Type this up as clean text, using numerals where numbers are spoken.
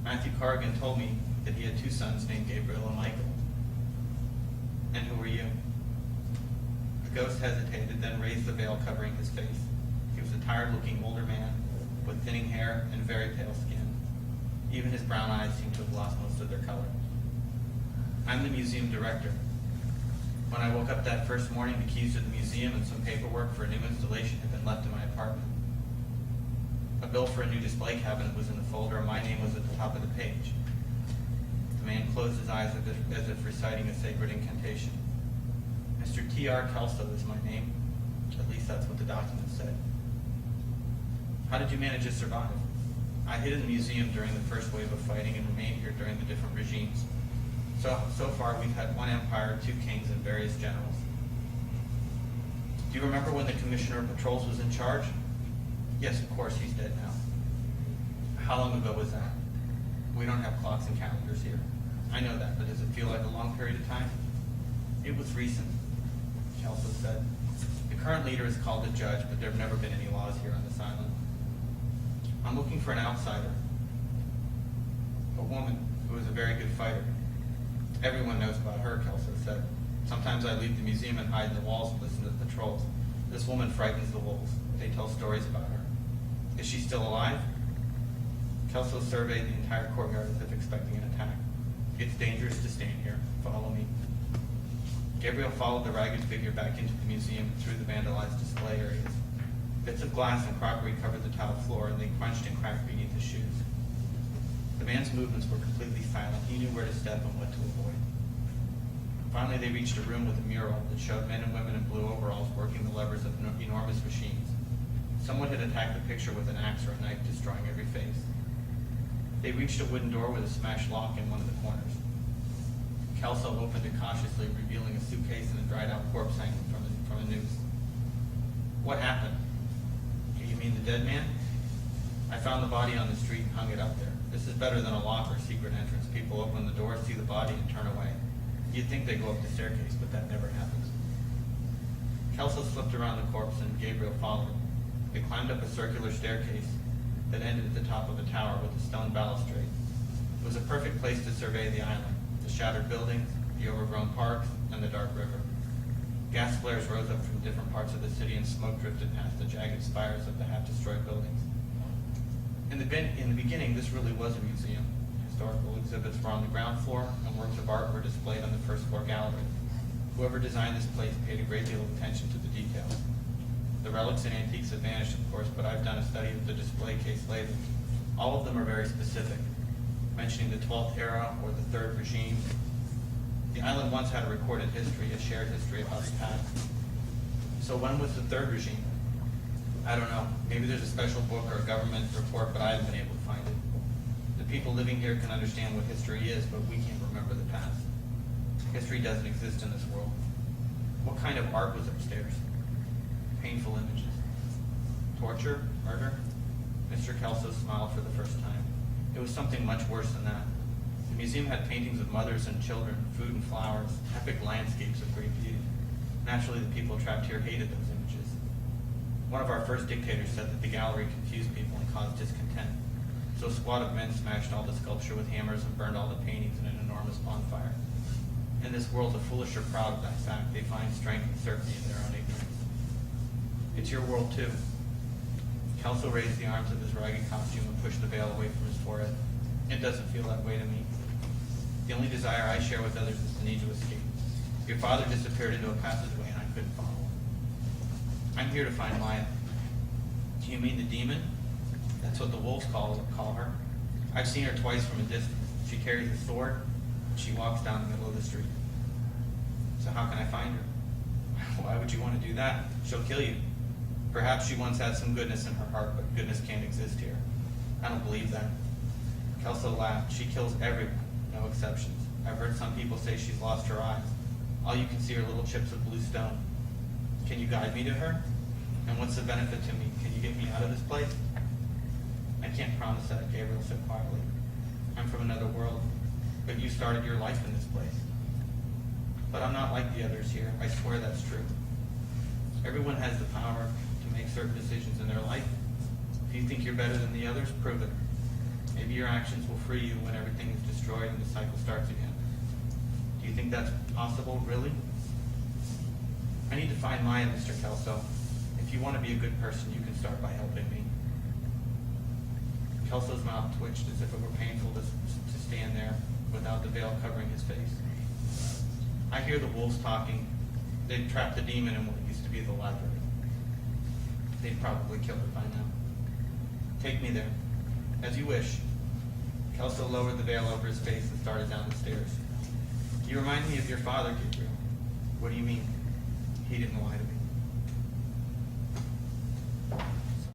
Matthew Corrigan told me that he had two sons named Gabriel and Michael. And who were you? The ghost hesitated, then raised the veil covering his face. He was a tired-looking older man with thinning hair and very pale skin. Even his brown eyes seemed to have lost most of their color. I'm the museum director. When I woke up that first morning, the keys to the museum and some paperwork for a new installation had been left in my apartment. A bill for a new display cabinet was in the folder, and my name was at the top of the page. The man closed his eyes as if reciting a sacred incantation. Mr. T.R. Kelso is my name. At least that's what the document said. How did you manage to survive? I hid in the museum during the first wave of fighting and remained here during the different regimes. So far, we've had one empire, 2 kings, and various generals. Do you remember when the commissioner of patrols was in charge? Yes, of course, he's dead now. How long ago was that? We don't have clocks and calendars here. I know that, but does it feel like a long period of time? It was recent, Kelso said. The current leader is called a judge, but there have never been any laws here on this island. I'm looking for an outsider. A woman who is a very good fighter. Everyone knows about her, Kelso said. Sometimes I leave the museum and hide in the walls and listen to the patrols. This woman frightens the wolves. They tell stories about her. Is she still alive? Kelso surveyed the entire courtyard as if expecting an attack. It's dangerous to stand here. Follow me. Gabriel followed the ragged figure back into the museum and through the vandalized display areas. Bits of glass and crockery covered the tiled floor, and they crunched and cracked beneath his shoes. The man's movements were completely silent. He knew where to step and what to avoid. Finally, they reached a room with a mural that showed men and women in blue overalls working the levers of enormous machines. Someone had attacked the picture with an axe or a knife, destroying every face. They reached a wooden door with a smashed lock in one of the corners. Kelso opened it cautiously, revealing a suitcase and a dried-out corpse hanging from a noose. What happened? You mean the dead man? I found the body on the street and hung it up there. This is better than a lock or secret entrance. People open the door, see the body, and turn away. You'd think they go up the staircase, but that never happens. Kelso slipped around the corpse and Gabriel followed. They climbed up a circular staircase that ended at the top of a tower with a stone balustrade. It was a perfect place to survey the island, the shattered buildings, the overgrown parks, and the dark river. Gas flares rose up from different parts of the city and smoke drifted past the jagged spires of the half-destroyed buildings. In the beginning, this really was a museum. Historical exhibits were on the ground floor, and works of art were displayed on the first-floor gallery. Whoever designed this place paid a great deal of attention to the details. The relics and antiques have vanished, of course, but I've done a study of the display case later. All of them are very specific, mentioning the 12th era or the 3rd regime. The island once had a recorded history, a shared history about the past. So when was the 3rd regime? I don't know. Maybe there's a special book or a government report, but I haven't been able to find it. The people living here can understand what history is, but we can't remember the past. History doesn't exist in this world. What kind of art was upstairs? Painful images. Torture? Murder? Mr. Kelso smiled for the first time. It was something much worse than that. The museum had paintings of mothers and children, food and flowers, epic landscapes of great beauty. Naturally, the people trapped here hated those images. One of our first dictators said that the gallery confused people and caused discontent. So a squad of men smashed all the sculpture with hammers and burned all the paintings in an enormous bonfire. In this world, the foolish are proud of that fact. They find strength and certainty in their own ignorance. It's your world, too. Kelso raised the arms of his ragged costume and pushed the veil away from his forehead. It doesn't feel that way to me. The only desire I share with others is the need to escape. Your father disappeared into a passageway and I couldn't follow him. I'm here to find Maya. Do you mean the demon? That's what the wolves call her. I've seen her twice from a distance. She carries a sword, and she walks down the middle of the street. So how can I find her? Why would you want to do that? She'll kill you. Perhaps she once had some goodness in her heart, but goodness can't exist here. I don't believe that. Kelso laughed. She kills everyone, no exceptions. I've heard some people say she's lost her eyes. All you can see are little chips of blue stone. Can you guide me to her? And what's the benefit to me? Can you get me out of this place? I can't promise that, Gabriel said quietly. I'm from another world, but you started your life in this place. But I'm not like the others here. I swear that's true. Everyone has the power to make certain decisions in their life. If you think you're better than the others, prove it. Maybe your actions will free you when everything is destroyed and the cycle starts again. Do you think that's possible, really? I need to find Maya, Mr. Kelso. If you want to be a good person, you can start by helping me. Kelso's mouth twitched as if it were painful to stand there without the veil covering his face. I hear the wolves talking. They've trapped the demon in what used to be the library. They've probably killed it by now. Take me there. As you wish. Kelso lowered the veil over his face and started down the stairs. You remind me of your father, Gabriel. What do you mean? He didn't lie to me.